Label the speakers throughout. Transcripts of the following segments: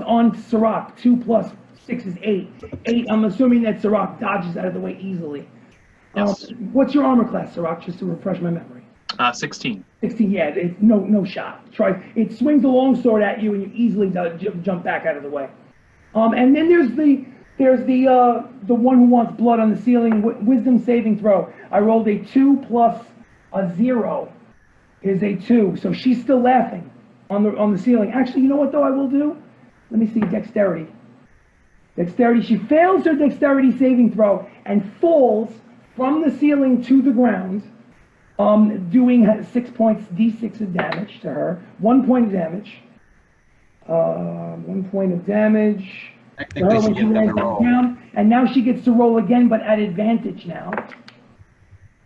Speaker 1: on Sirach. 2 plus 6 is 8. 8, I'm assuming that Sirach dodges out of the way easily.
Speaker 2: Yes.
Speaker 1: What's your armor class, Sirach, just to refresh my memory?
Speaker 2: 16.
Speaker 1: 16, yeah, it's no shot. It swings a long sword at you, and you easily jump back out of the way. And then there's the one who wants blood on the ceiling. Wisdom saving throw. I rolled a 2 plus a 0 is a 2, so she's still laughing on the ceiling. Actually, you know what though I will do? Let me see, dexterity. Dexterity. She fails her dexterity saving throw and falls from the ceiling to the ground. Doing 6 points, d6 of damage to her. 1 point of damage. 1 point of damage.
Speaker 3: Technically, she gets to roll.
Speaker 1: And now she gets to roll again, but at advantage now.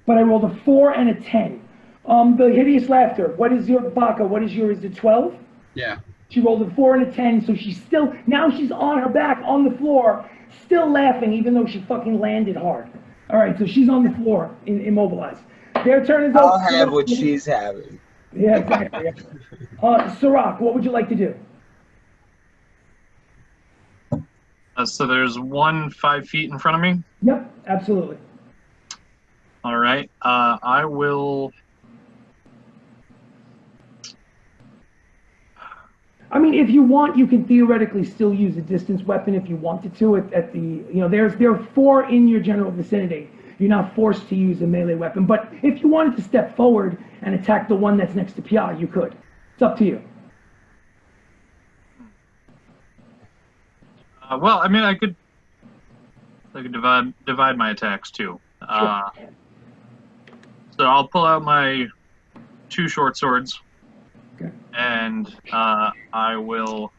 Speaker 1: But I rolled a 4 and a 10. The hideous laughter. What is your Baka? What is yours? Is it 12?
Speaker 3: Yeah.
Speaker 1: She rolled a 4 and a 10, so she's on her back on the floor, still laughing, even though she fucking landed hard. All right, so she's on the floor, immobilized. Their turn is over.
Speaker 4: I'll have what she's having.
Speaker 1: Yeah, exactly. Sirach, what would you like to do?
Speaker 2: So there's one 5 feet in front of me?
Speaker 1: Yep, absolutely.
Speaker 2: All right. I will...
Speaker 1: I mean, if you want, you can theoretically still use a distance weapon if you wanted to at the, there are 4 in your general vicinity. You're not forced to use a melee weapon, but if you wanted to step forward and attack the one that's next to Pia, you could. It's up to you.
Speaker 2: Well, I mean, I could divide my attacks too.
Speaker 1: Sure.
Speaker 2: So I'll pull out my 2 short swords.
Speaker 1: Okay.
Speaker 2: And I will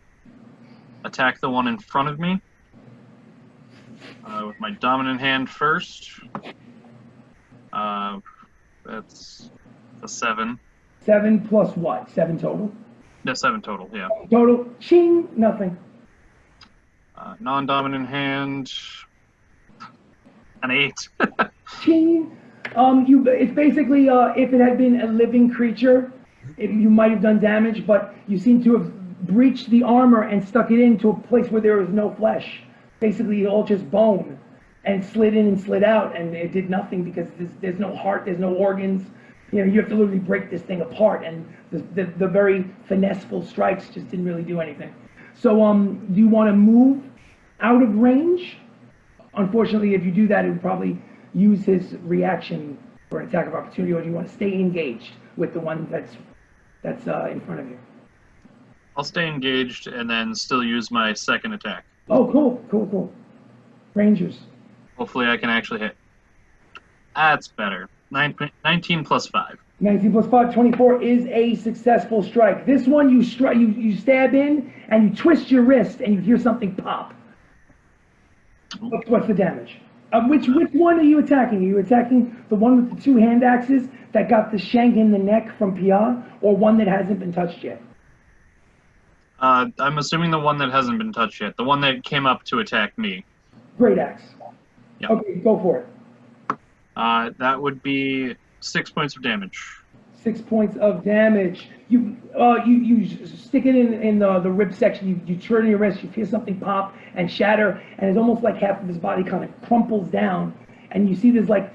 Speaker 2: attack the one in front of me with my dominant hand first. That's a 7.
Speaker 1: 7 plus what? 7 total?
Speaker 2: No, 7 total, yeah.
Speaker 1: Total, ching, nothing.
Speaker 2: Non-dominant hand, an 8.
Speaker 1: Ching. It's basically, if it had been a living creature, you might have done damage, but you seem to have breached the armor and stuck it into a place where there was no flesh. Basically, all just bone, and slid in and slid out, and it did nothing because there's no heart, there's no organs. You have to literally break this thing apart, and the very finesseful strikes just didn't really do anything. So, do you want to move out of range? Unfortunately, if you do that, it would probably use his reaction for an attack of opportunity, or do you want to stay engaged with the one that's in front of you?
Speaker 2: I'll stay engaged and then still use my second attack.
Speaker 1: Oh, cool. Rangers.
Speaker 2: Hopefully I can actually hit. That's better. 19 plus 5.
Speaker 1: 19 plus 5, 24 is a successful strike. This one you stab in and you twist your wrist and you hear something pop. What's the damage? Which one are you attacking? Are you attacking the one with the 2 hand axes that got the shank in the neck from Pia, or one that hasn't been touched yet?
Speaker 2: I'm assuming the one that hasn't been touched yet. The one that came up to attack me.
Speaker 1: Great axe.
Speaker 2: Yep.
Speaker 1: Okay, go for it.
Speaker 2: That would be 6 points of damage.
Speaker 1: 6 points of damage. You stick it in the rib section. You turn your wrist. You feel something pop and shatter, and it's almost like half of his body kind of crumples down, and you see there's like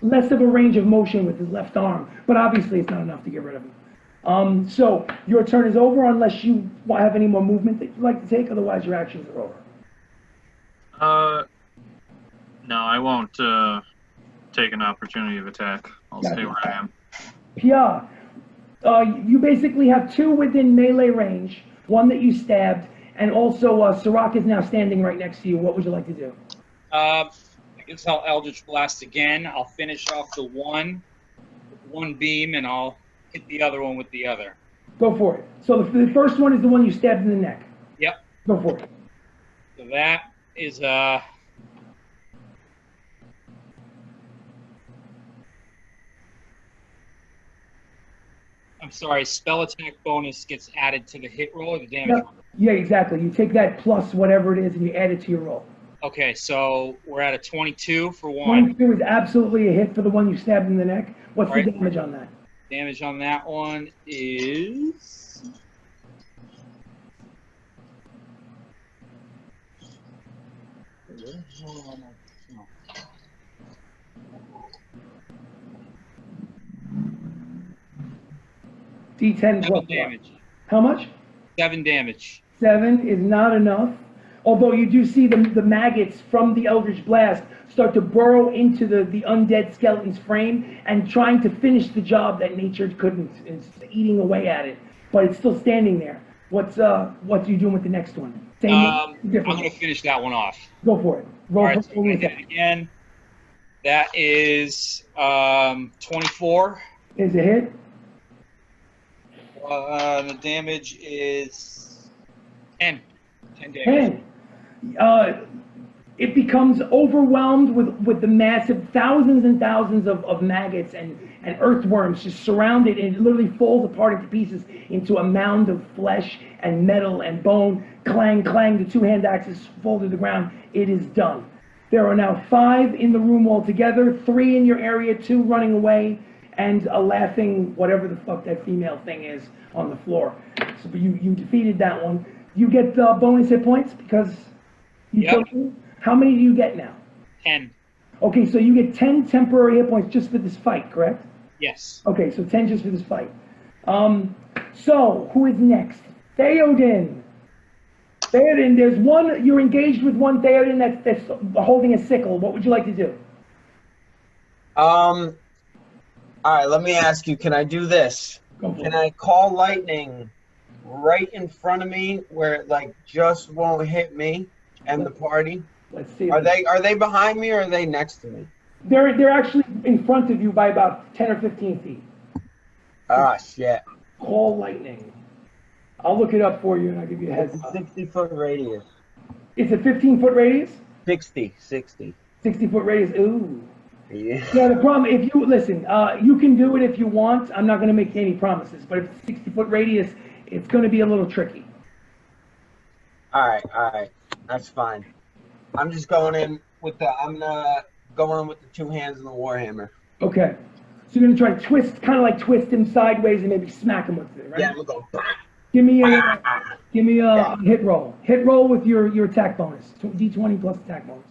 Speaker 1: less of a range of motion with his left arm. But obviously, it's not enough to get rid of him. So your turn is over unless you have any more movement that you'd like to take. Otherwise, your actions are over.
Speaker 2: No, I won't take an opportunity of attack. I'll stay where I am.
Speaker 1: Pia, you basically have 2 within melee range, 1 that you stabbed, and also Sirach is now standing right next to you. What would you like to do?
Speaker 5: I guess I'll Eldritch Blast again. I'll finish off the one with 1 beam, and I'll hit the other one with the other.
Speaker 1: Go for it. So the first one is the one you stabbed in the neck.
Speaker 5: Yep.
Speaker 1: Go for it.
Speaker 5: So that is I'm sorry, spell attack bonus gets added to the hit roll or the damage roll?
Speaker 1: Yeah, exactly. You take that plus whatever it is and you add it to your roll.
Speaker 5: Okay, so we're at a 22 for 1.
Speaker 1: 22 is absolutely a hit for the one you stabbed in the neck. What's the damage on that?
Speaker 5: Damage on that one is
Speaker 1: D10 plus
Speaker 5: 7
Speaker 1: what?
Speaker 5: damage.
Speaker 1: How much?
Speaker 5: 7 damage.
Speaker 1: 7 is not enough. Although you do see the maggots from the Eldritch Blast start to burrow into the undead skeleton's frame and trying to finish the job that nature couldn't. It's eating away at it, but it's still standing there. What are you doing with the next one? Same,
Speaker 5: I'm
Speaker 1: different.
Speaker 5: going to finish that one off.
Speaker 1: Go for it. Roll
Speaker 5: All right,
Speaker 1: for
Speaker 5: so I'm going to hit it again. That is 24.
Speaker 1: Is a hit.
Speaker 5: The damage is 10. 10 damage.
Speaker 1: 10. It becomes overwhelmed with the massive thousands and thousands of maggots and earthworms just surround it, and it literally falls apart into pieces into a mound of flesh and metal and bone. Clang, clang, the 2 hand axes fall to the ground. It is done. There are now 5 in the room altogether, 3 in your area, 2 running away, and a laughing whatever the fuck that female thing is on the floor. So you defeated that one. You get bonus hit points because you killed him. How many do you get now?
Speaker 5: 10.
Speaker 1: Okay, so you get 10 temporary hit points just for this fight, correct?
Speaker 5: Yes.
Speaker 1: Okay, so 10 just for this fight. So, who is next? Theoden. Theoden, there's one, you're engaged with one Theoden that's holding a sickle. What would you like to do?
Speaker 4: All right, let me ask you, can I do this? Can I call lightning right in front of me where it like just won't hit me and the party?
Speaker 1: Let's see.
Speaker 4: Are they behind me or are they next to me?
Speaker 1: They're actually in front of you by about 10 or 15 feet.
Speaker 4: Ah, shit.
Speaker 1: Call lightning. I'll look it up for you and I'll give you a heads up.
Speaker 4: 60-foot radius.
Speaker 1: It's a 15-foot radius?
Speaker 4: 60.
Speaker 1: 60-foot radius, ooh.
Speaker 4: Yeah.
Speaker 1: Yeah, the problem, if you, listen, you can do it if you want. I'm not going to make any promises, but if it's a 60-foot radius, it's going to be a little tricky.
Speaker 4: All right. That's fine. I'm just going in with I'm gonna go in with the 2 hands and the warhammer.
Speaker 1: Okay. So you're going to try to twist, kind of like twist him sideways and maybe smack him with it, right?
Speaker 4: Yeah, we'll go.
Speaker 1: Give me a hit roll. Hit roll with your attack bonus. D20 plus attack bonus.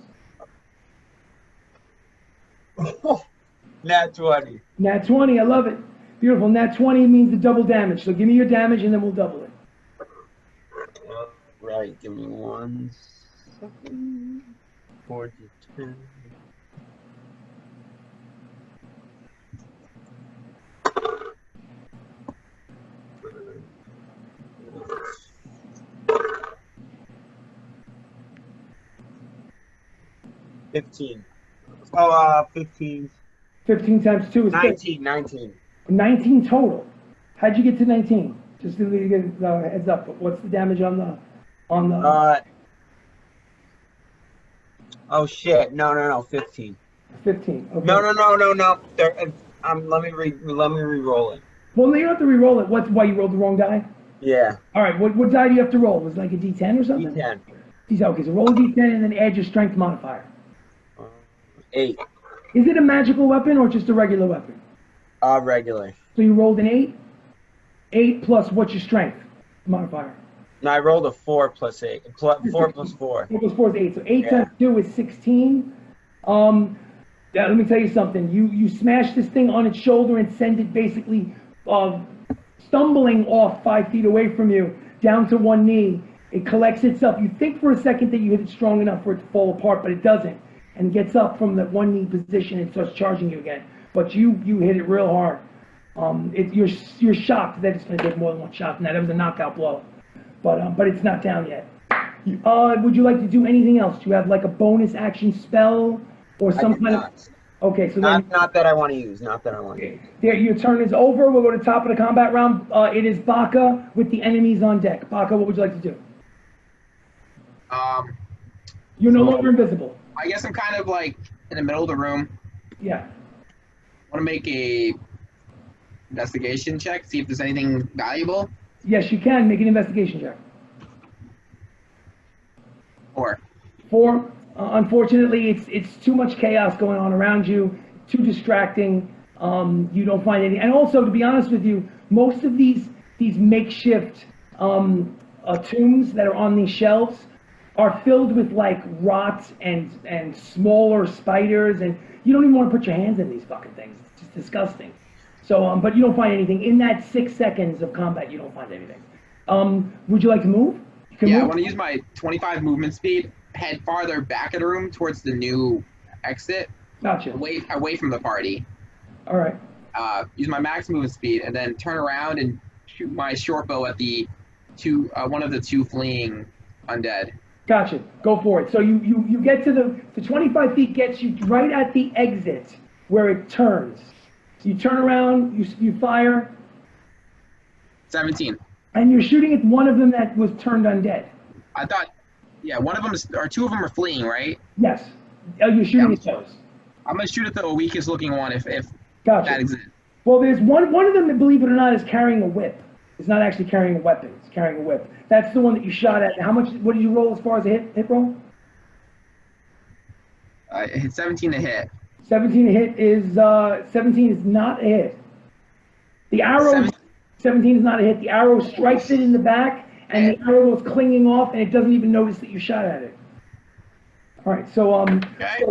Speaker 4: Nat 20.
Speaker 1: Nat 20, I love it. Beautiful. Nat 20 means the double damage. So give me your damage and then we'll double it.
Speaker 4: Right, give me 1 second. 4 to 10. $15. 15.
Speaker 1: 15 times 2 is
Speaker 4: 19.
Speaker 1: 19 total. How'd you get to 19? Just to get a heads up. What's the damage on the?
Speaker 4: Oh shit! No. 15.
Speaker 1: 15. Okay.
Speaker 4: No. Let me re-roll it.
Speaker 1: Well, you don't have to re-roll it. Why you rolled the wrong die?
Speaker 4: Yeah.
Speaker 1: All right. What die do you have to roll? Was it like a D10 or something?
Speaker 4: D10.
Speaker 1: Okay. So roll a D10 and then add your strength modifier.
Speaker 4: 8.
Speaker 1: Is it a magical weapon or just a regular weapon?
Speaker 4: Regular.
Speaker 1: So you rolled an 8. 8 plus what's your strength modifier?
Speaker 4: No, I rolled a 4 plus 8. 4 plus 4.
Speaker 1: 4 plus 4 is 8. So 8 times 2 is 16. Let me tell you something. You smash this thing on its shoulder and send it basically stumbling off 5 feet away from you, down to one knee. It collects itself. You think for a second that you hit it strong enough for it to fall apart, but it doesn't. And gets up from that one knee position and starts charging you again. But you hit it real hard. You're shocked that it's going to take more than one shot, and that was a knockout blow. But it's not down yet. Would you like to do anything else? Do you have like a bonus action spell or some kind of? Okay, so
Speaker 4: not that I want to use. Not that I want to use.
Speaker 1: There, your turn is over. We'll go to the top of the combat round. It is Baka with the enemies on deck. Baka, what would you like to do? You're no longer invisible.
Speaker 3: I guess I'm kind of like in the middle of the room.
Speaker 1: Yeah.
Speaker 3: Want to make a investigation check, see if there's anything valuable.
Speaker 1: Yes, you can make an investigation check.
Speaker 3: 4.
Speaker 1: 4. Unfortunately, it's too much chaos going on around you. Too distracting. You don't find any. And also, to be honest with you, most of these makeshift tombs that are on these shelves, are filled with like rot and smaller spiders, and you don't even want to put your hands in these fucking things. It's just disgusting. So, but you don't find anything in that 6 seconds of combat. You don't find anything. Would you like to move? You can
Speaker 3: Yeah, I
Speaker 1: move.
Speaker 3: want to use my 25 movement speed, head farther back of the room towards the new exit,
Speaker 1: Gotcha.
Speaker 3: away from the party.
Speaker 1: All right.
Speaker 3: Use my max movement speed, and then turn around and shoot my short bow at the one of the two fleeing undead.
Speaker 1: Gotcha. Go for it. So you get to the 25 feet gets you right at the exit where it turns. You turn around, you fire,
Speaker 3: 17.
Speaker 1: and you're shooting at one of them that was turned undead.
Speaker 3: I thought, yeah, one of them or two of them are fleeing, right?
Speaker 1: Yes. You're shooting at those.
Speaker 3: I'm gonna shoot at the weakest looking one if
Speaker 1: Gotcha.
Speaker 3: that exists.
Speaker 1: Well, there's one of them that, believe it or not, is carrying a whip. It's not actually carrying a weapon. It's carrying a whip. That's the one that you shot at. How much? What did you roll as far as a hit roll?
Speaker 3: I hit 17 to hit.
Speaker 1: 17 to hit is 17 is not a hit. The arrow 17 is not a hit. The arrow strikes it in the back, and the arrow goes clinging off, and it doesn't even notice that you shot at it. All right, so
Speaker 3: Okay.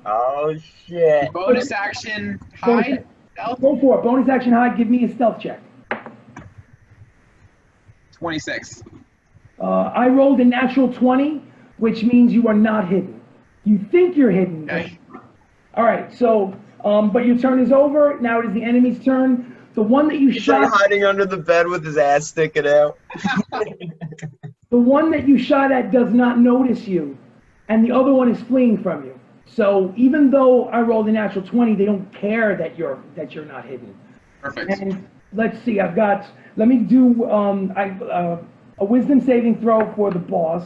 Speaker 4: Oh shit.
Speaker 3: Bonus action hide. Stealth.
Speaker 1: Go for it. Bonus action hide. Give me a stealth check.
Speaker 3: 26.
Speaker 1: I rolled a natural 20, which means you are not hidden. You think you're hidden.
Speaker 3: Okay.
Speaker 1: All right, so, but your turn is over. Now it is the enemy's turn. The one that you
Speaker 4: He's
Speaker 1: shot,
Speaker 4: like hiding under the bed with his ass sticking out.
Speaker 1: the one that you shot at does not notice you, and the other one is fleeing from you. So even though I rolled a natural 20, they don't care that you're not hidden.
Speaker 3: Perfect.
Speaker 1: And let's see, let me do a wisdom saving throw for the boss.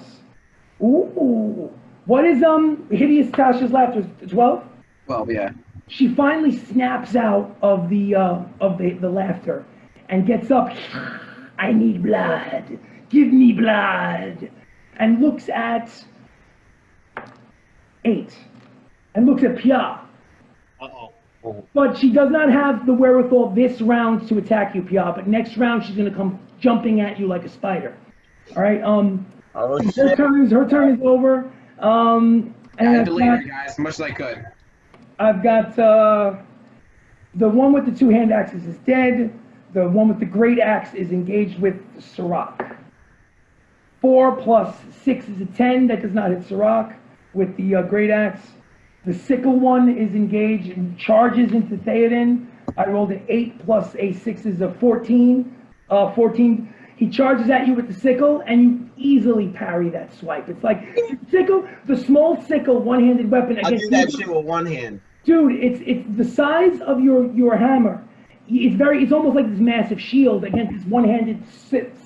Speaker 1: Ooh, what is Hideous Tasha's laughter? 12?
Speaker 3: 12, yeah.
Speaker 1: She finally snaps out of the laughter and gets up. I need blood. Give me blood. And looks at 8. And looks at Pia.
Speaker 5: Uh-oh.
Speaker 1: But she does not have the wherewithal this round to attack you, Pia. But next round she's gonna come jumping at you like a spider. All right.
Speaker 4: Oh
Speaker 1: Her
Speaker 4: shit.
Speaker 1: turn is over. And
Speaker 3: I deleted it, guys, as much as I could.
Speaker 1: I've got the one with the 2 hand axes is dead. The one with the great axe is engaged with Sirach. 4 plus 6 is a 10. That does not hit Sirach with the great axe. The sickle one is engaged and charges into Theoden. I rolled an 8 plus a 6 is a 14. 14. He charges at you with the sickle, and you easily parry that swipe. It's like sickle, the small sickle, one-handed weapon.
Speaker 4: I'll do that shit with one hand.
Speaker 1: Dude, it's the size of your hammer. It's almost like this massive shield against this one-handed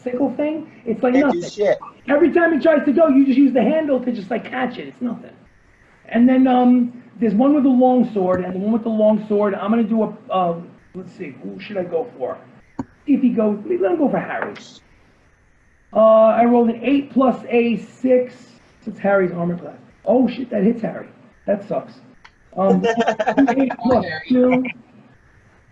Speaker 1: sickle thing. It's like
Speaker 4: Can't
Speaker 1: nothing.
Speaker 4: do shit.
Speaker 1: Every time he tries to go, you just use the handle to just like catch it. It's nothing. And then there's one with a long sword, and the one with the long sword, I'm gonna do a let's see, who should I go for? See if he goes. Let him go for Harry. I rolled an 8 plus a 6. It's Harry's armor class. Oh shit, that hits Harry. That sucks. 8 plus 2.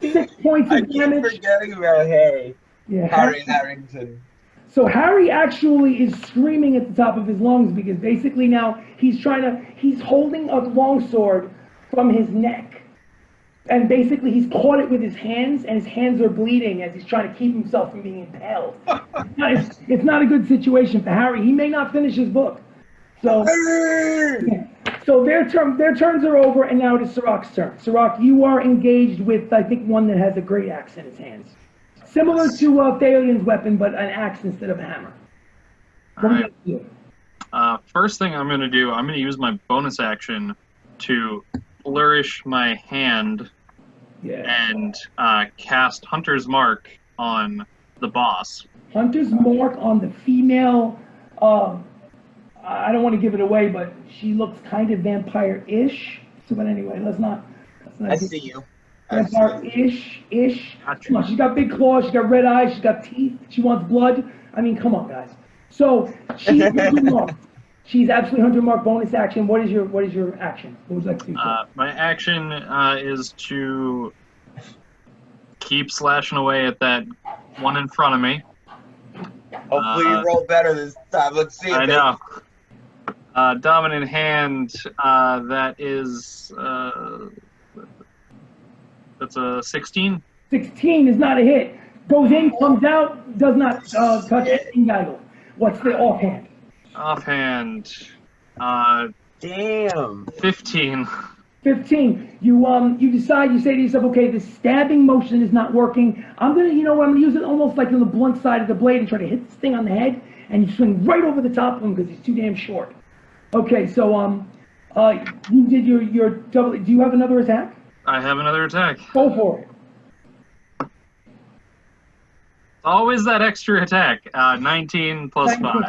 Speaker 1: 6 points
Speaker 4: I
Speaker 1: of
Speaker 4: keep
Speaker 1: damage.
Speaker 4: forgetting about Harry.
Speaker 1: Yeah,
Speaker 4: Harry Harrington.
Speaker 1: So Harry actually is screaming at the top of his lungs because basically now he's holding a longsword from his neck. And basically he's caught it with his hands, and his hands are bleeding as he's trying to keep himself from being impaled. It's not a good situation for Harry. He may not finish his book. So, yeah. So their turns are over, and now it is Sirach's turn. Sirach, you are engaged with, I think, one that has a great axe in its hands. Similar to Theoden's weapon, but an axe instead of a hammer. What are you gonna do?
Speaker 2: First thing I'm going to do, I'm going to use my bonus action to flourish my hand and cast Hunter's Mark on the boss.
Speaker 1: Hunter's Mark on the female, I don't want to give it away, but she looks kind of vampire-ish. So, but anyway, let's not
Speaker 4: I see you.
Speaker 1: Vampire-ish. Come on, she's got big claws, she's got red eyes, she's got teeth, she wants blood. I mean, come on, guys. So, she's Hunter Mark. She's absolutely Hunter Mark bonus action. What is your action? What would you like to do?
Speaker 2: My action is to keep slashing away at that one in front of me.
Speaker 4: Hopefully you roll better this time. Let's see.
Speaker 2: I know. Dominant hand, that is, that's a 16.
Speaker 1: 16 is not a hit. Goes in, comes out, does not touch anything, Geigle. What's the offhand?
Speaker 2: Offhand,
Speaker 4: Damn.
Speaker 2: 15.
Speaker 1: 15. You decide, you say to yourself, okay, the stabbing motion is not working. I'm gonna use it almost like on the blunt side of the blade and try to hit this thing on the head, and you swing right over the top of him because he's too damn short. Okay, so you did your double. Do you have another attack?
Speaker 2: I have another attack.
Speaker 1: Go for it.
Speaker 2: Always that extra attack. 19 plus 5.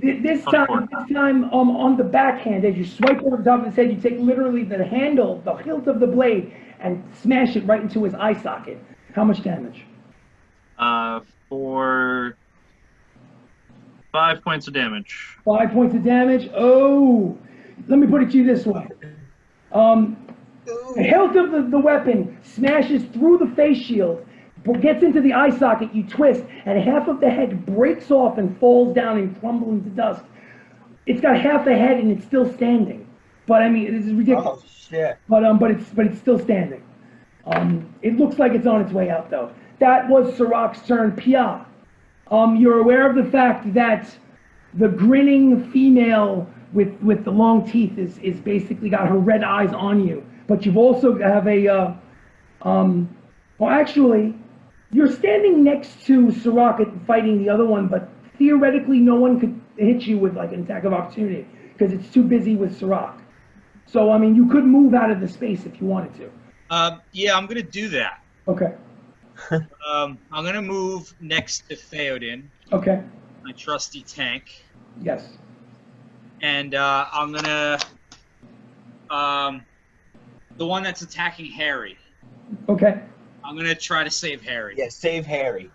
Speaker 1: This time, on the backhand, as you swipe over the top of his head, you take literally the handle, the hilt of the blade, and smash it right into his eye socket. How much damage?
Speaker 2: For 5 points of damage.
Speaker 1: 5 points of damage. Oh, let me put it to you this way. The hilt of the weapon smashes through the face shield, gets into the eye socket, you twist, and half of the head breaks off and falls down and crumbles into dust. It's got half the head and it's still standing. But I mean, this is ridiculous.
Speaker 4: Oh shit.
Speaker 1: But it's still standing. It looks like it's on its way out though. That was Sirach's turn. Pia, you're aware of the fact that the grinning female with the long teeth is basically got her red eyes on you. But you've also have a well actually, you're standing next to Sirach fighting the other one, but theoretically no one could hit you with like an attack of opportunity because it's too busy with Sirach. So I mean, you could move out of the space if you wanted to.
Speaker 5: Yeah, I'm gonna do that.
Speaker 1: Okay.
Speaker 5: I'm gonna move next to Theoden,
Speaker 1: Okay.
Speaker 5: my trusty tank,
Speaker 1: Yes.
Speaker 5: and I'm gonna the one that's attacking Harry.
Speaker 1: Okay.
Speaker 5: I'm gonna try to save Harry.
Speaker 4: Yeah, save Harry.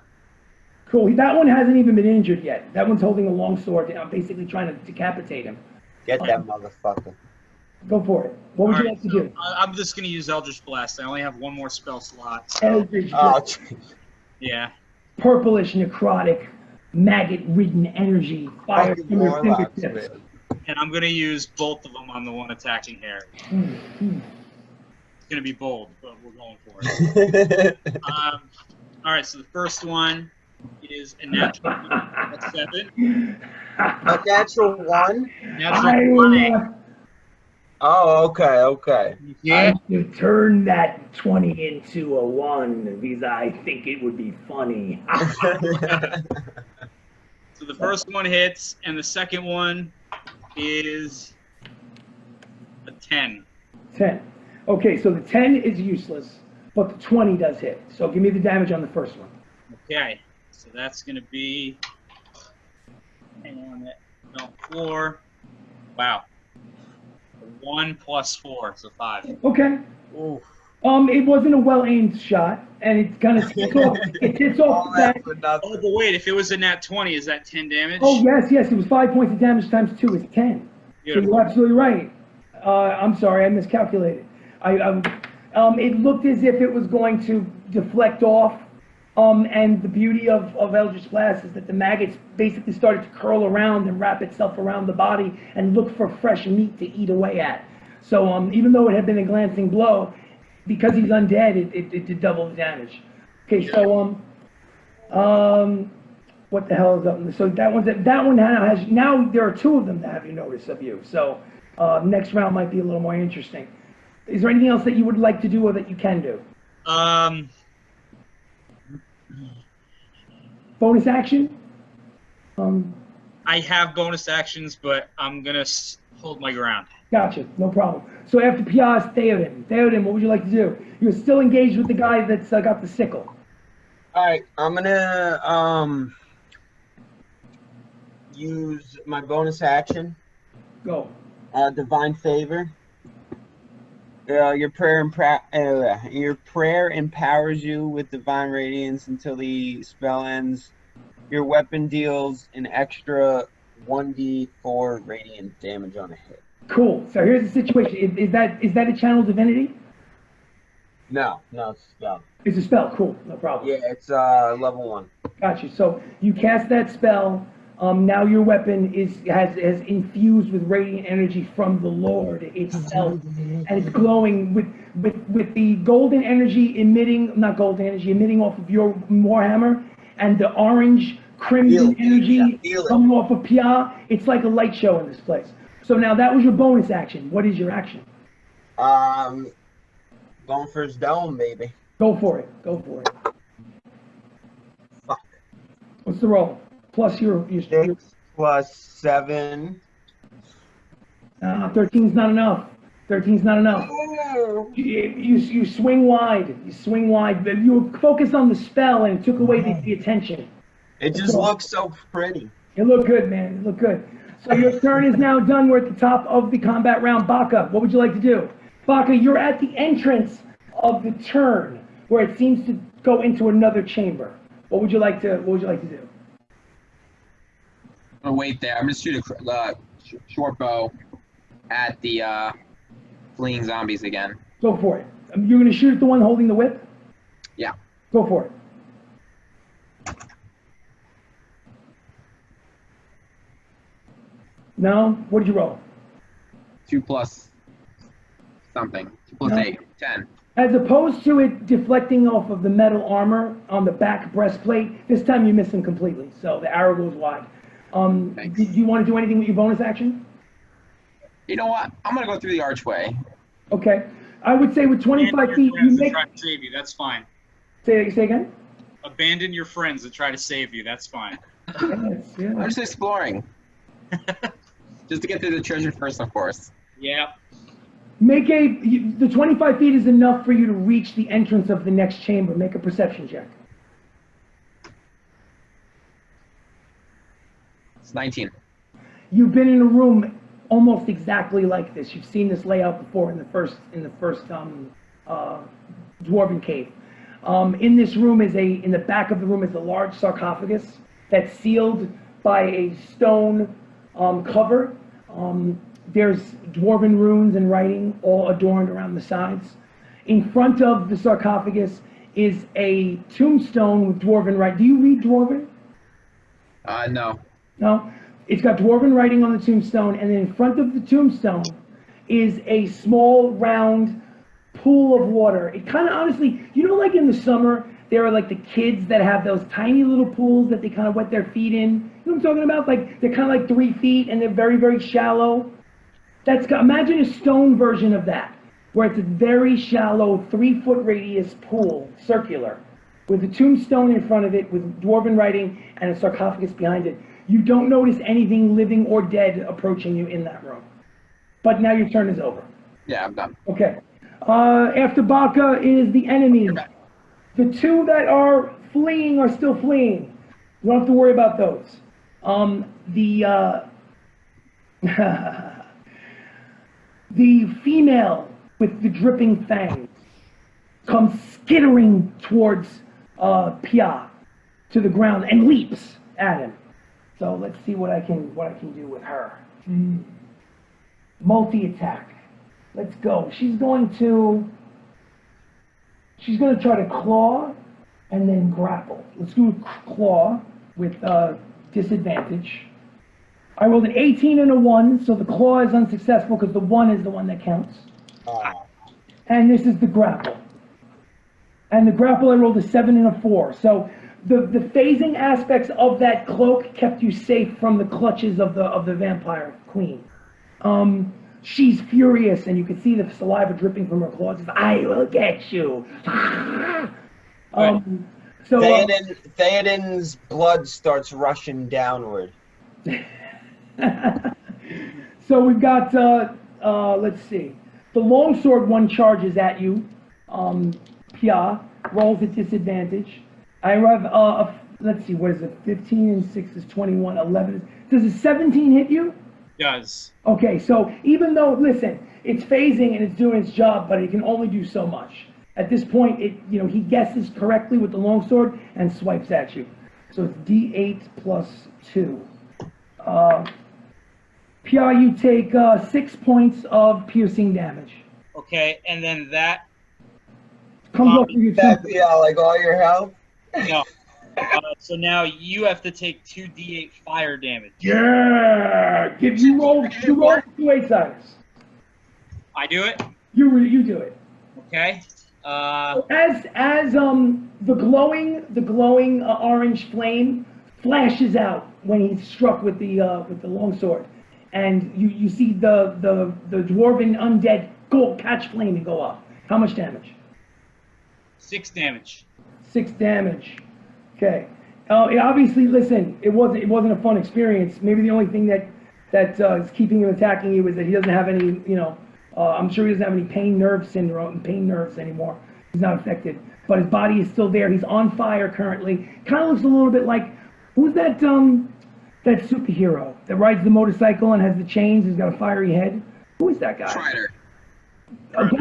Speaker 1: Cool. That one hasn't even been injured yet. That one's holding a long sword. I'm basically trying to decapitate him.
Speaker 4: Get that motherfucker.
Speaker 1: Go for it. What would you like to do?
Speaker 5: I'm just gonna use Eldritch Blast. I only have one more spell slot.
Speaker 1: Eldritch
Speaker 4: Oh,
Speaker 1: Blast.
Speaker 5: Yeah.
Speaker 1: Purplish, necrotic, maggot-ridden energy. Fire
Speaker 4: Fucking
Speaker 1: from your
Speaker 4: warlocks,
Speaker 1: fingertips.
Speaker 4: man.
Speaker 5: And I'm gonna use both of them on the one attacking Harry. It's gonna be bold, but we're going for it. All right, so the first one is a natural 7.
Speaker 4: A natural 1?
Speaker 5: Natural 20.
Speaker 4: Oh, okay.
Speaker 5: Yeah.
Speaker 1: You turn that 20 into a 1 because I think it would be funny.
Speaker 5: So the first one hits, and the second one is a 10.
Speaker 1: 10. Okay, so the 10 is useless, but the 20 does hit. So give me the damage on the first one.
Speaker 5: Okay, so that's going to be, hang on, no, 4. Wow. 1 plus 4, so 5.
Speaker 1: Okay.
Speaker 4: Oof.
Speaker 1: It wasn't a well-aimed shot, and it kind of hits off. It hits off the back.
Speaker 5: Oh, but wait, if it was a nat 20, is that 10 damage?
Speaker 1: Oh yes, it was 5 points of damage times 2 is 10. So you're absolutely right. I'm sorry, I miscalculated. It looked as if it was going to deflect off, and the beauty of Eldritch Blast is that the maggots basically started to curl around and wrap itself around the body and look for fresh meat to eat away at. So even though it had been a glancing blow, because he's undead, it did double the damage. Okay, so what the hell is up? So that one now there are 2 of them that have you notice of you. So next round might be a little more interesting. Is there anything else that you would like to do or that you can do? Bonus action?
Speaker 5: I have bonus actions, but I'm going to hold my ground.
Speaker 1: Gotcha, no problem. So after Pia is Theoden. Theoden, what would you like to do? You're still engaged with the guy that's got the sickle.
Speaker 4: All right, I'm gonna use my bonus action.
Speaker 1: Go.
Speaker 4: Divine favor. Your prayer empowers you with divine radiance until the spell ends. Your weapon deals an extra 1d4 radiant damage on a hit.
Speaker 1: Cool. So here's the situation. Is that a channel divinity?
Speaker 4: No, it's a spell.
Speaker 1: It's a spell. Cool. No problem.
Speaker 4: Yeah, it's level 1.
Speaker 1: Got you. So you cast that spell. Now your weapon has infused with radiant energy from the Lord itself, and it's glowing with the golden energy emitting off of your warhammer, and the orange crimson energy coming off of Pia. It's like a light show in this place. So now that was your bonus action. What is your action?
Speaker 4: Going for his dome, baby.
Speaker 1: Go for it. Go for it.
Speaker 4: Fuck.
Speaker 1: What's the roll? Plus your
Speaker 4: 6 plus 7.
Speaker 1: 13's not enough. 13's not enough. You swing wide. You swing wide. You were focused on the spell and it took away the attention.
Speaker 4: It just looks so pretty.
Speaker 1: You look good, man. You look good. So your turn is now done. We're at the top of the combat round. Baka, what would you like to do? Baka, you're at the entrance of the turn where it seems to go into another chamber. What would you like to do?
Speaker 3: I'm gonna wait there. I'm gonna shoot a short bow at the fleeing zombies again.
Speaker 1: Go for it. You're gonna shoot at the one holding the whip?
Speaker 3: Yeah.
Speaker 1: Go for it. No? What did you roll?
Speaker 3: 2 plus something. 2 plus 8. 10.
Speaker 1: As opposed to it deflecting off of the metal armor on the back breastplate, this time you miss him completely. So the arrow goes wide. Do you want to do anything with your bonus action?
Speaker 3: You know what? I'm gonna go through the archway.
Speaker 1: Okay. I would say with 25 feet, you make.
Speaker 5: Try to save you. That's fine.
Speaker 1: Say again.
Speaker 5: Abandon your friends that try to save you. That's fine.
Speaker 1: Yes, yeah.
Speaker 3: I'm just exploring. Just to get to the treasure first, of course.
Speaker 5: Yeah.
Speaker 1: The 25 feet is enough for you to reach the entrance of the next chamber. Make a perception check.
Speaker 3: It's 19.
Speaker 1: You've been in a room almost exactly like this. You've seen this layout before in the first dwarven cave. In this room in the back of the room is a large sarcophagus that's sealed by a stone cover. There's dwarven runes and writing all adorned around the sides. In front of the sarcophagus is a tombstone with dwarven writing. Do you read dwarven?
Speaker 3: No.
Speaker 1: No? It's got dwarven writing on the tombstone, and then in front of the tombstone is a small, round pool of water. It kind of, honestly, like in the summer, there are like the kids that have those tiny little pools that they kind of wet their feet in. You know what I'm talking about? Like, they're kind of like 3 feet, and they're very, very shallow. Imagine a stone version of that, where it's a very shallow 3-foot radius pool, circular, with a tombstone in front of it, with dwarven writing, and a sarcophagus behind it. You don't notice anything living or dead approaching you in that room. But now your turn is over.
Speaker 3: Yeah, I'm done.
Speaker 1: Okay. After Baka is the enemies. The 2 that are fleeing are still fleeing. You don't have to worry about those. The female with the dripping fangs comes skittering towards Pia to the ground and leaps at him. So let's see what I can do with her. Multi-attack. Let's go. She's going to try to claw and then grapple. Let's do a claw with disadvantage. I rolled an 18 and a 1, so the claw is unsuccessful because the 1 is the one that counts. And this is the grapple. And the grapple I rolled a 7 and a 4. So the phasing aspects of that cloak kept you safe from the clutches of the vampire queen. She's furious, and you can see the saliva dripping from her claws. I will get you.
Speaker 4: Theoden's blood starts rushing downward.
Speaker 1: So we've got, let's see. The longsword one charges at you. Pia rolls at disadvantage. I have, let's see, what is it? 15 and 6 is 21, 11. Does a 17 hit you?
Speaker 5: Does.
Speaker 1: Okay, so even though, listen, it's phasing and it's doing its job, but it can only do so much. At this point, he guesses correctly with the longsword and swipes at you. So it's D8 plus 2. Pia, you take 6 points of piercing damage.
Speaker 5: Okay, and then that
Speaker 1: comes off of your temple.
Speaker 4: Yeah, like all your health?
Speaker 5: No. So now you have to take 2d8 fire damage.
Speaker 1: Yeah. You roll 2 8-siders.
Speaker 5: I do it?
Speaker 1: You do it.
Speaker 5: Okay.
Speaker 1: As the glowing orange flame flashes out when he's struck with the longsword, and you see the dwarven undead catch flame and go up. How much damage?
Speaker 5: 6 damage.
Speaker 1: 6 damage. Okay. Obviously, listen, it wasn't a fun experience. Maybe the only thing that is keeping him attacking you is that he doesn't have any, I'm sure he doesn't have any pain nerves anymore. He's not affected, but his body is still there. He's on fire currently. Kind of looks a little bit like, who's that superhero that rides the motorcycle and has the chains? He's got a fiery head. Who is that guy?
Speaker 3: Strider.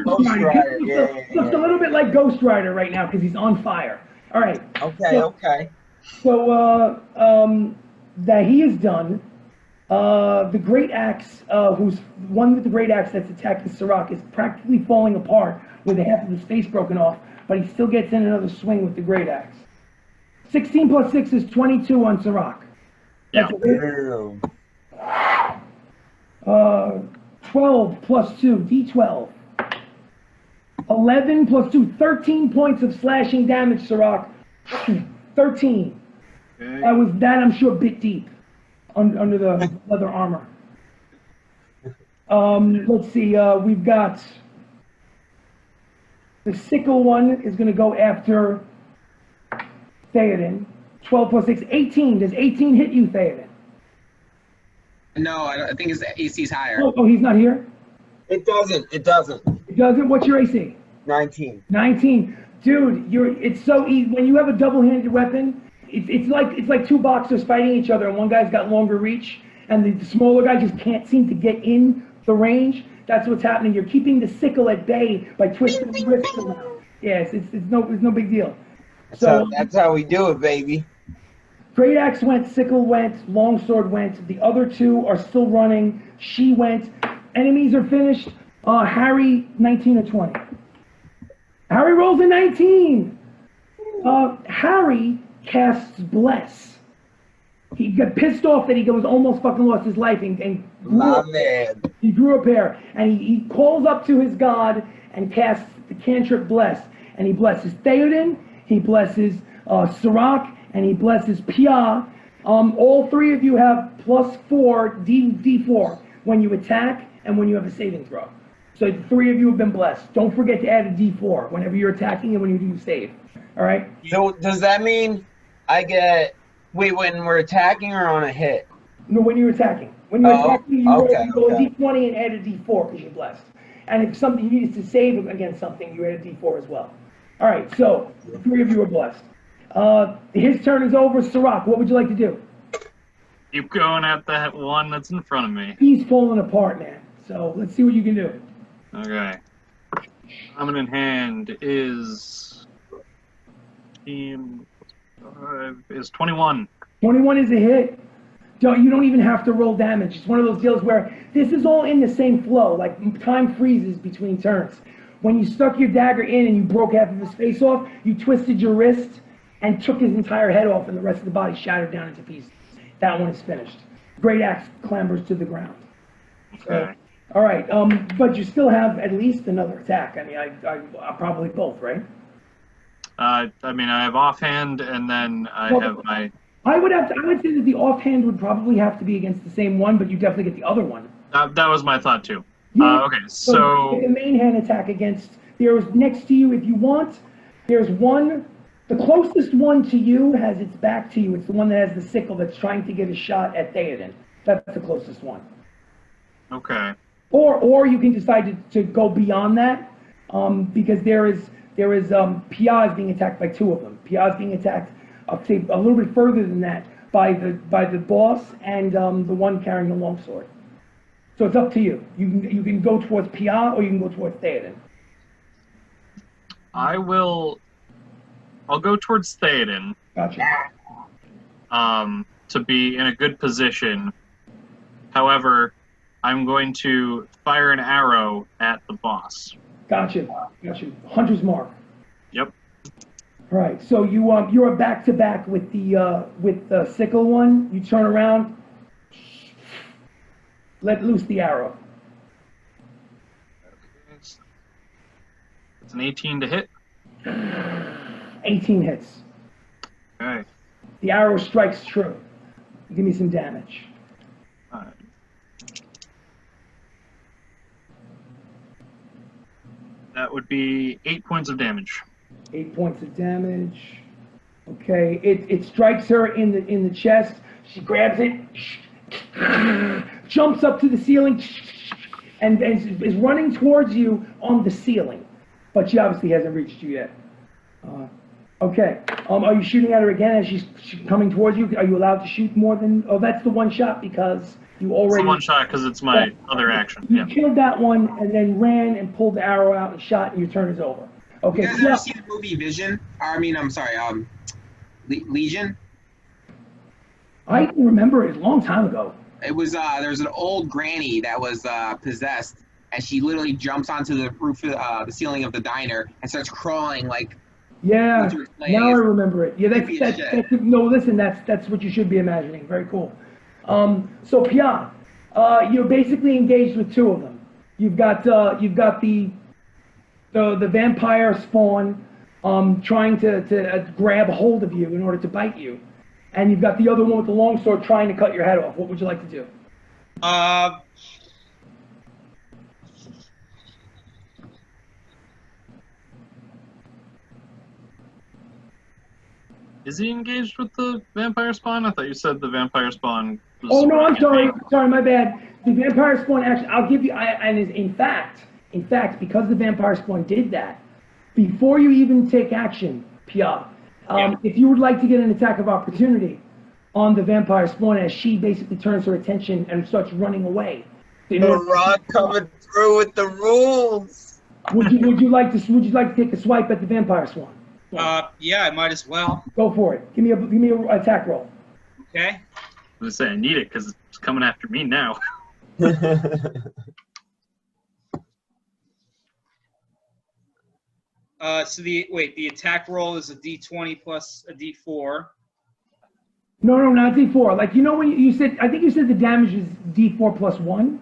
Speaker 1: Ghost Rider. Looks a little bit like Ghost Rider right now because he's on fire. All right.
Speaker 4: Okay.
Speaker 1: So that he is done. The great axe, who's one with the great axe that's attacking Sirach, is practically falling apart with half of his face broken off, but he still gets in another swing with the great axe. 16 plus 6 is 22 on Sirach.
Speaker 2: Yeah.
Speaker 1: 12 plus 2, D12. 11 plus 2, 13 points of slashing damage, Sirach. 13.
Speaker 2: Okay.
Speaker 1: That I'm sure bit deep under the leather armor. Let's see, we've got the sickle one is going to go after Theoden. 12 plus 6, 18. Does 18 hit you, Theoden?
Speaker 3: No, I think his AC's higher.
Speaker 1: Oh, he's not here?
Speaker 4: It doesn't.
Speaker 1: It doesn't? What's your AC?
Speaker 4: 19.
Speaker 1: 19. Dude, it's so easy. When you have a double-handed weapon, it's like two boxers fighting each other, and one guy's got longer reach, and the smaller guy just can't seem to get in the range. That's what's happening. You're keeping the sickle at bay by twisting the wrists around. Yes, it's no big deal.
Speaker 4: That's how we do it, baby.
Speaker 1: Great axe went, sickle went, longsword went. The other two are still running. She went. Enemies are finished. Harry, 19 or 20. Harry rolls a 19. Harry casts Bless. He got pissed off that he was almost fucking lost his life and he grew a pair. And he calls up to his god and casts the cantrip Bless. And he blesses Theoden, he blesses Sirach, and he blesses Pia. All three of you have +4 D4 when you attack and when you have a saving throw. So the three of you have been blessed. Don't forget to add a D4 whenever you're attacking and when you do save. All right?
Speaker 4: So does that mean I get... Wait, when we're attacking or on a hit?
Speaker 1: No, when you're attacking. When you're attacking, you roll a
Speaker 4: okay.
Speaker 1: D20 and add a D4 because you're blessed. And if something you needed to save against something, you add a D4 as well. All right, so the three of you are blessed. His turn is over. Sirach, what would you like to do?
Speaker 2: Keep going at that one that's in front of me.
Speaker 1: He's falling apart, man. So let's see what you can do.
Speaker 2: Okay. Dominant hand is... is 21.
Speaker 1: 21 is a hit. You don't even have to roll damage. It's one of those deals where this is all in the same flow. Like time freezes between turns. When you stuck your dagger in and you broke half of his face off, you twisted your wrist and took his entire head off, and the rest of the body shattered down into pieces. That one is finished. Great axe clambers to the ground.
Speaker 2: Okay.
Speaker 1: All right, but you still have at least another attack. I mean, I probably both, right?
Speaker 2: I mean, I have offhand, and then I have my...
Speaker 1: I would say that the offhand would probably have to be against the same one, but you definitely get the other one.
Speaker 2: That was my thought, too.
Speaker 1: Yeah.
Speaker 2: Okay, so...
Speaker 1: The main hand attack against... There's next to you, if you want, there's one... The closest one to you has its back to you. It's the one that has the sickle that's trying to get a shot at Theoden. That's the closest one.
Speaker 2: Okay.
Speaker 1: Or you can decide to go beyond that, because there is Pia is being attacked by two of them. Pia is being attacked, say, a little bit further than that by the boss and the one carrying the longsword. So it's up to you. You can go towards Pia or you can go towards Theoden.
Speaker 2: I'll go towards Theoden.
Speaker 1: Gotcha.
Speaker 2: To be in a good position. However, I'm going to fire an arrow at the boss.
Speaker 1: Gotcha. Hunter's mark.
Speaker 2: Yep.
Speaker 1: All right, so you are back to back with the sickle one. You turn around, let loose the arrow.
Speaker 2: It's an 18 to hit.
Speaker 1: 18 hits.
Speaker 2: Okay.
Speaker 1: The arrow strikes true. Give me some damage.
Speaker 2: All right. That would be 8 points of damage.
Speaker 1: 8 points of damage. Okay, it strikes her in the chest. She grabs it, jumps up to the ceiling, and is running towards you on the ceiling. But she obviously hasn't reached you yet. Okay. Are you shooting at her again as she's coming towards you? Are you allowed to shoot more than? Oh, that's the one shot because you already.
Speaker 2: It's the one shot because it's my other action.
Speaker 1: You
Speaker 2: Yeah.
Speaker 1: killed that one and then ran and pulled the arrow out and shot, and your turn is over. Okay.
Speaker 3: You guys ever seen the movie Vision? I'm sorry, Legion?
Speaker 1: I can remember it a long time ago.
Speaker 3: It was there's an old granny that was possessed, and she literally jumps onto the roof, the ceiling of the diner, and starts crawling like.
Speaker 1: Yeah. Now I remember it. Yeah, that's no. Listen, that's what you should be imagining. Very cool. So Pia, you're basically engaged with two of them. You've got the vampire spawn trying to grab hold of you in order to bite you, and you've got the other one with the longsword trying to cut your head off. What would you like to do?
Speaker 2: Is he engaged with the vampire spawn? I thought you said the vampire spawn was...
Speaker 1: Oh, no, I'm sorry. Sorry, my bad. The vampire spawn actually, I'll give you, and in fact, because the vampire spawn did that, before you even take action, Pia, if you would like to get an attack of opportunity on the vampire spawn as she basically turns her attention and starts running away.
Speaker 4: The Rock coming through with the rules.
Speaker 1: Would you like to take a swipe at the vampire spawn?
Speaker 5: Yeah, I might as well.
Speaker 1: Go for it. Give me a attack roll.
Speaker 5: Okay.
Speaker 2: I was gonna say I need it because it's coming after me now.
Speaker 5: So the attack roll is a D20 plus a D4.
Speaker 1: No, not D4. Like, you know when you said, I think you said the damage is D4 plus 1?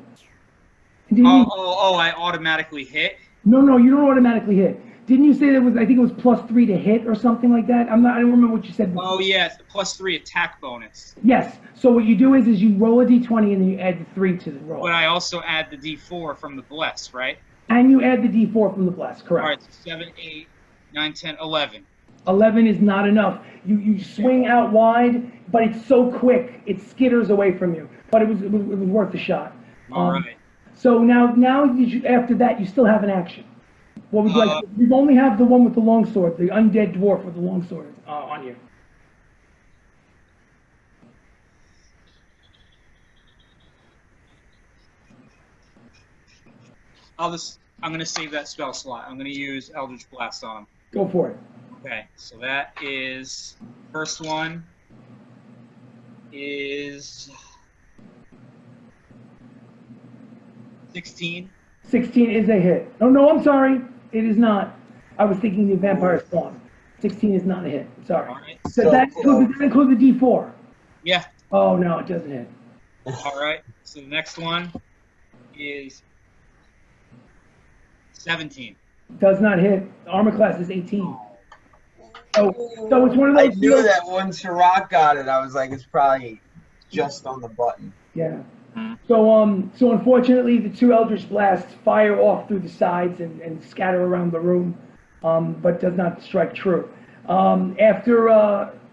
Speaker 5: I automatically hit?
Speaker 1: No, you don't automatically hit. Didn't you say I think it was plus 3 to hit or something like that? I don't remember what you said before.
Speaker 5: Oh, yeah, it's the plus 3 attack bonus.
Speaker 1: Yes. So what you do is you roll a D20 and then you add the 3 to the roll.
Speaker 5: But I also add the D4 from the bless, right?
Speaker 1: And you add the D4 from the bless, correct.
Speaker 5: All right, so 7, 8, 9, 10, 11.
Speaker 1: 11 is not enough. You swing out wide, but it's so quick, it skitters away from you. But it was worth a shot.
Speaker 5: All right.
Speaker 1: So now after that, you still have an action. What would you like? We only have the one with the longsword, the undead dwarf with the longsword on you.
Speaker 5: I'm gonna save that spell slot. I'm gonna use Eldritch Blast on him.
Speaker 1: Go for it.
Speaker 5: Okay, so that is first one is 16.
Speaker 1: 16 is a hit. Oh no, I'm sorry. It is not. I was thinking the vampire spawn. 16 is not a hit. I'm sorry.
Speaker 5: All right.
Speaker 1: So that includes the D4.
Speaker 5: Yeah.
Speaker 1: Oh no, it doesn't hit.
Speaker 5: All right. So the next one is 17.
Speaker 1: Does not hit. The armor class is 18. So it's one of those.
Speaker 4: I knew that once Sherrock got it, I was like, it's probably just on the button.
Speaker 1: Yeah. So unfortunately, the two Eldritch Blasts fire off through the sides and scatter around the room, but does not strike true. After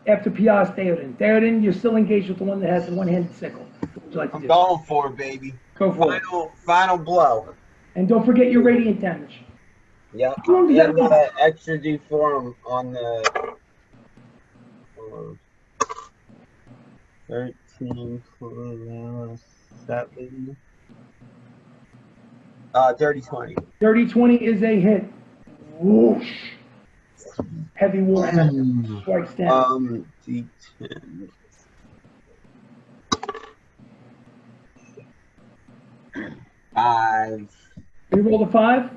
Speaker 1: Pia's Theoden. Theoden, you're still engaged with the one that has the one-handed sickle. What would you like to do?
Speaker 4: I'm going for it, baby.
Speaker 1: Go for it.
Speaker 4: Final blow.
Speaker 1: And don't forget your radiant damage.
Speaker 4: Yep.
Speaker 1: How long does that
Speaker 4: And
Speaker 1: last?
Speaker 4: extra D4 on the 13 plus 7. Dirty 20.
Speaker 1: Dirty 20 is a hit. Whoosh. Heavy water strikes down.
Speaker 4: D10. 5.
Speaker 1: You rolled a 5?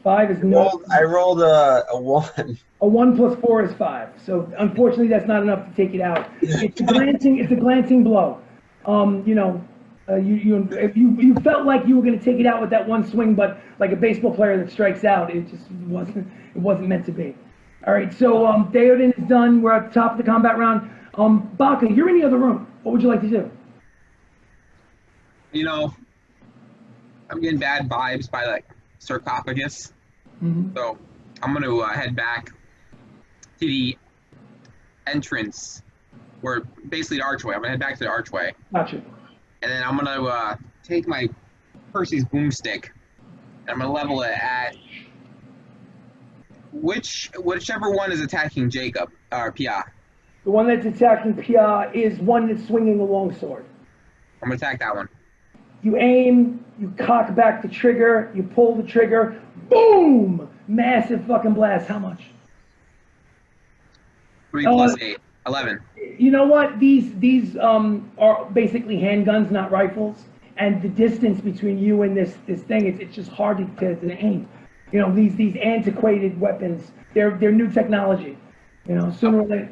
Speaker 1: 5 is no.
Speaker 4: I rolled a 1.
Speaker 1: A 1 plus 4 is 5. So unfortunately, that's not enough to take it out. It's a glancing blow. You felt like you were going to take it out with that one swing, but like a baseball player that strikes out, it just wasn't meant to be. All right, so Theoden is done. We're at the top of the combat round. Baka, you're in the other room. What would you like to do?
Speaker 3: I'm getting bad vibes by like sarcophagus.
Speaker 1: Mm-hmm.
Speaker 3: So I'm going to head back to the entrance, where basically the archway. I'm going to head back to the archway.
Speaker 1: Gotcha.
Speaker 3: And then I'm going to take my Percy's boomstick, and I'm going to level it at whichever one is attacking Jacob, or Pia.
Speaker 1: The one that's attacking Pia is one that's swinging the longsword.
Speaker 3: I'm going to attack that one.
Speaker 1: You aim, you cock back the trigger, you pull the trigger, boom! Massive fucking blast. How much?
Speaker 3: 3 plus 8, 11.
Speaker 1: You know what? These are basically handguns, not rifles. And the distance between you and this thing, it's just hard to aim. These antiquated weapons, they're new technology. Sooner or later.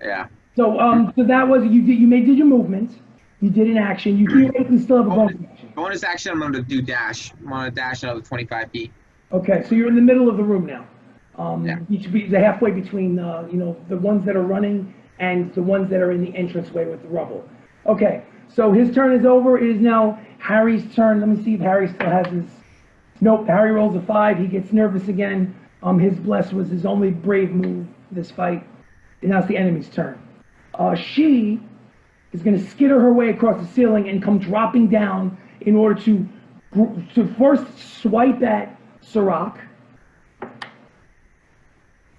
Speaker 3: Yeah.
Speaker 1: So that was did your movement. You did an action. You theoretically still have a bonus action.
Speaker 3: Bonus action, I'm going to do dash. I'm going to dash another 25 feet.
Speaker 1: Okay, so you're in the middle of the room now.
Speaker 3: Yeah.
Speaker 1: You should be halfway between the ones that are running and the ones that are in the entranceway with the rubble. Okay, so his turn is over. It is now Harry's turn. Let me see if Harry still has his. Nope. Harry rolls a 5. He gets nervous again. His bless was his only brave move this fight. And now it's the enemy's turn. She is going to skitter her way across the ceiling and come dropping down in order to first swipe at Sirach.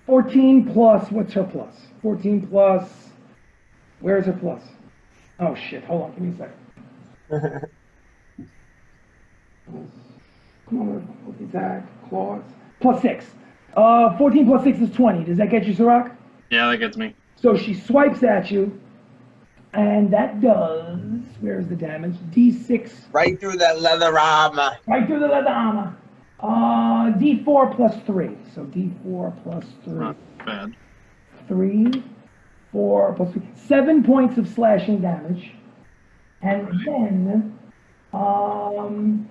Speaker 1: 14 plus, what's her plus? 14 plus, where's her plus? Oh shit, hold on, give me a second. Come on, attack, claws. Plus 6. 14 plus 6 is 20. Does that get you, Sirach?
Speaker 2: Yeah, that gets me.
Speaker 1: So she swipes at you, and that does, where's the damage? D6.
Speaker 4: Right through that leather armor.
Speaker 1: Right through the leather armor. D4 plus 3. So D4 plus 3.
Speaker 2: Not bad.
Speaker 1: 3, 4 plus 3. 7 points of slashing damage. And then, I'm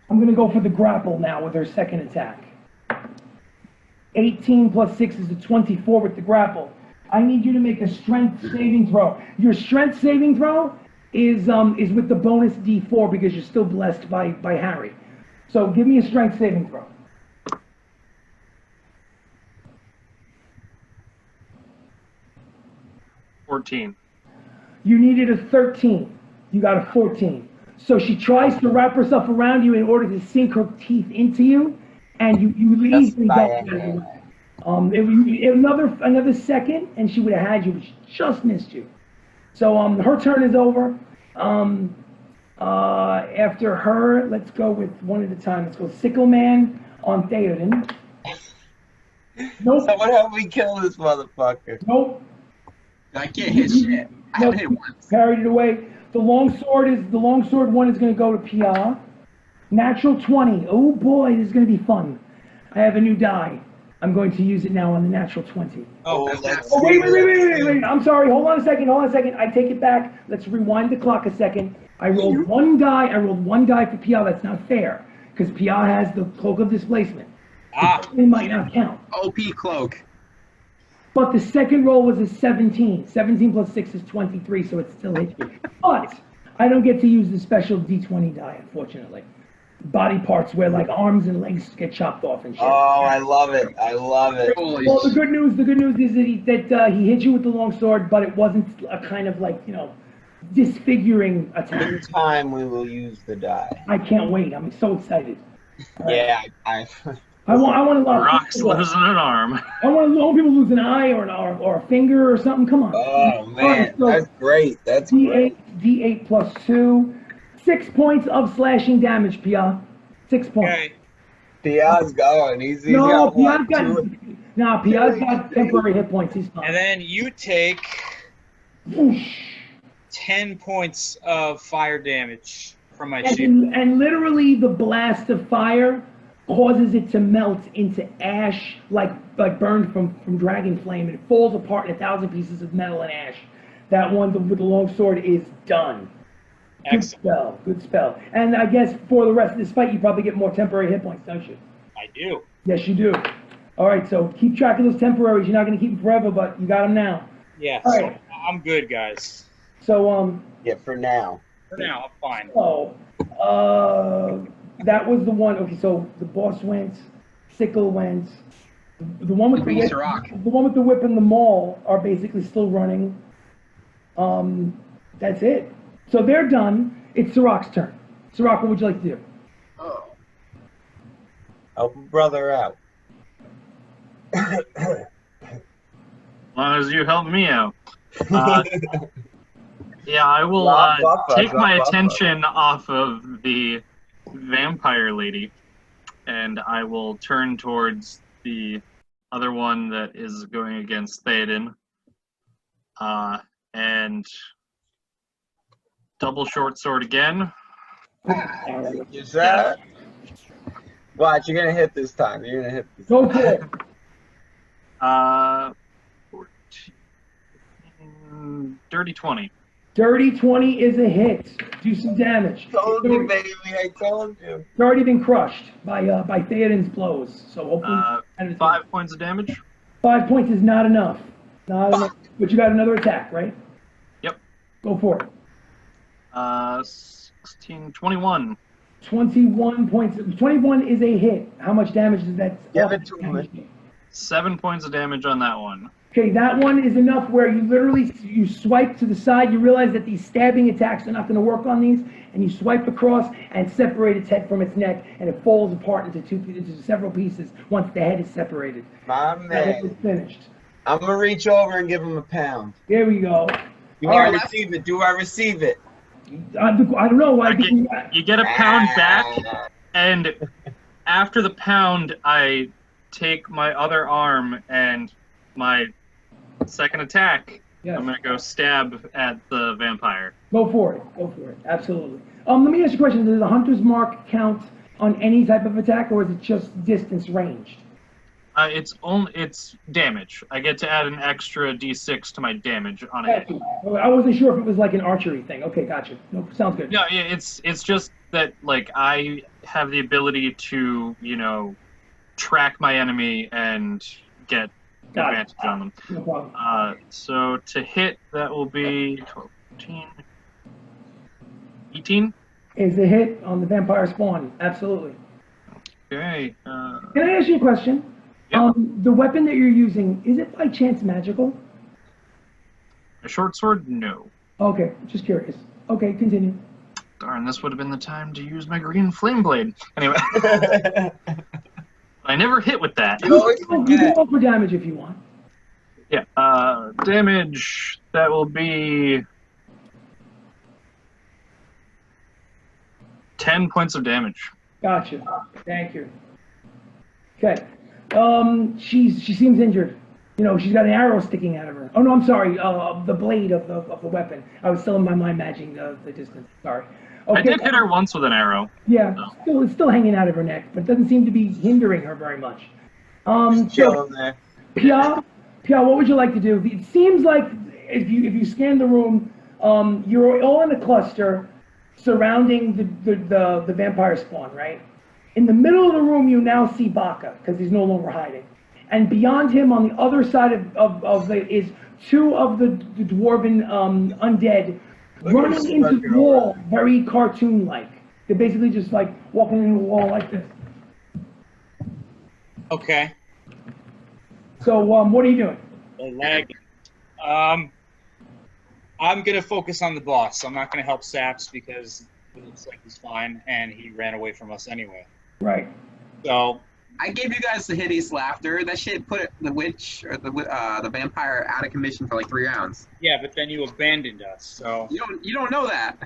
Speaker 1: going to go for the grapple now with her second attack. 18 plus 6 is a 24 with the grapple. I need you to make a strength saving throw. Your strength saving throw is with the bonus D4 because you're still blessed by Harry. So give me a strength saving throw.
Speaker 2: $14.
Speaker 1: You needed a 13. You got a 14. So she tries to wrap herself around you in order to sink her teeth into you, and you easily got it. Another second, and she would have had you, but she just missed you. So her turn is over. After her, let's go with one at a time. Let's go Sickle Man on Theoden. Nope.
Speaker 4: Someone help me kill this motherfucker.
Speaker 1: Nope.
Speaker 3: I can't hit shit. I haven't hit once.
Speaker 1: Carried it away. The longsword one is going to go to Pia. Natural 20. Oh boy, this is going to be fun. I have a new die. I'm going to use it now on the natural 20. Wait. I'm sorry. Hold on a second. I take it back. Let's rewind the clock a second. I rolled one die for Pia. That's not fair because Pia has the cloak of displacement. It might not count.
Speaker 3: OP cloak.
Speaker 1: But the second roll was a 17. 17 plus 6 is 23, so it still hits you. But I don't get to use the special D20 die, unfortunately. Body parts where like arms and legs get chopped off and shit.
Speaker 4: Oh, I love it.
Speaker 1: Well, the good news is that he hit you with the long sword, but it wasn't a kind of like, disfiguring attack.
Speaker 4: In time we will use the die.
Speaker 1: I can't wait. I'm so excited.
Speaker 4: Yeah,
Speaker 1: I want a lot.
Speaker 2: Rock's losing an arm.
Speaker 1: I want people lose an eye or a finger or something. Come on.
Speaker 4: Oh man,
Speaker 1: right, so
Speaker 4: that's great. That's
Speaker 1: D8 plus 2. 6 points of slashing damage, Pia. 6 points.
Speaker 5: Okay.
Speaker 4: Pia's going. He's
Speaker 1: No,
Speaker 4: got
Speaker 1: Pia's got temporary hit points. He's fine.
Speaker 5: And then you take 10 points of fire damage from my shield.
Speaker 1: And literally the blast of fire causes it to melt into ash, like burned from dragon flame, and it falls apart in 1,000 pieces of metal and ash. That one with the long sword is done. Good spell, good spell. And I guess for the rest of this fight, you probably get more temporary hit points, don't you?
Speaker 5: I do.
Speaker 1: Yes, you do. All right, so keep track of those temporaries. You're not going to keep them forever, but you got them now.
Speaker 5: Yes.
Speaker 1: All right.
Speaker 5: I'm good, guys.
Speaker 1: So,
Speaker 4: Yeah, for now.
Speaker 5: For now, I'm fine.
Speaker 1: So, that was the one. Okay, so the boss went, Sickle went. The one with the whip, the one with the whip and the maul are basically still running. That's it. So they're done. It's Sirach's turn. Sirach, what would you like to do?
Speaker 3: Oh.
Speaker 4: Help a brother out.
Speaker 2: As long as you help me out. Yeah, I will take my attention off of the vampire lady, and I will turn towards the other one that is going against Theoden, and double short sword again.
Speaker 4: Is that? Watch, you're gonna hit this time. You're gonna hit this
Speaker 1: Go for it.
Speaker 2: 14, dirty 20.
Speaker 1: Dirty 20 is a hit. Do some damage.
Speaker 4: told you, baby. I told you.
Speaker 1: It's already been crushed by Theoden's blows. So hopefully,
Speaker 2: 5 points of damage.
Speaker 1: 5 points is not enough. Not enough. But you got another attack, right?
Speaker 2: Yep.
Speaker 1: Go for it.
Speaker 2: 16, 21.
Speaker 1: 21 points. 21 is a hit. How much damage does that?
Speaker 4: Give it to me.
Speaker 2: 7 points of damage on that one.
Speaker 1: Okay, that one is enough where you swipe to the side, you realize that these stabbing attacks are not going to work on these, and you swipe across and separate its head from its neck, and it falls apart into several pieces once the head is separated.
Speaker 4: My
Speaker 1: That
Speaker 4: man.
Speaker 1: is finished.
Speaker 4: I'm gonna reach over and give him a pound.
Speaker 1: There we go.
Speaker 4: Do I receive it? Do I receive it?
Speaker 1: I don't know why.
Speaker 2: You get a pound back, and after the pound, I take my other arm and my second attack.
Speaker 1: Yes.
Speaker 2: I'm gonna go stab at the vampire.
Speaker 1: Go for it. Go for it. Absolutely. Let me ask you a question. Does the hunter's mark count on any type of attack, or is it just distance ranged?
Speaker 2: It's damage. I get to add an extra d6 to my damage on it.
Speaker 1: I wasn't sure if it was like an archery thing. Okay, gotcha. No, sounds good.
Speaker 2: No, yeah, it's just that like I have the ability to track my enemy and get advantage on them.
Speaker 1: No problem.
Speaker 2: So to hit, that will be 12, 14, 18.
Speaker 1: Is a hit on the vampire spawn. Absolutely.
Speaker 2: Okay.
Speaker 1: Can I ask you a question?
Speaker 2: Yeah.
Speaker 1: The weapon that you're using, is it by chance magical?
Speaker 2: A short sword? No.
Speaker 1: Okay, just curious. Okay, continue.
Speaker 2: Darn, this would have been the time to use my green flame blade. Anyway. I never hit with that.
Speaker 1: You can roll for damage if you want.
Speaker 2: Yeah, damage, that will be 10 points of damage.
Speaker 1: Gotcha. Thank you. Okay. She seems injured. She's got an arrow sticking out of her. Oh no, I'm sorry. The blade of the weapon. I was still in my mind matching the distance. Sorry. Okay.
Speaker 2: I did hit her once with an arrow.
Speaker 1: Yeah, it's still hanging out of her neck, but it doesn't seem to be hindering her very much.
Speaker 4: Chilling there.
Speaker 1: Pia, what would you like to do? It seems like if you scan the room, you're all in a cluster surrounding the vampire spawn, right? In the middle of the room, you now see Baka, because he's no longer hiding. And beyond him, on the other side of it, is two of the dwarven undead running into the wall, very cartoon-like. They're basically just like walking into the wall like this.
Speaker 5: Okay.
Speaker 1: So, what are you doing?
Speaker 5: They're lagging. I'm gonna focus on the boss. I'm not gonna help Saps because it looks like he's fine, and he ran away from us anyway.
Speaker 1: Right.
Speaker 5: So
Speaker 3: I gave you guys the hideous laughter. That shit put the witch or the vampire out of commission for like 3 rounds.
Speaker 5: yeah, but then you abandoned us. So
Speaker 3: You don't know that.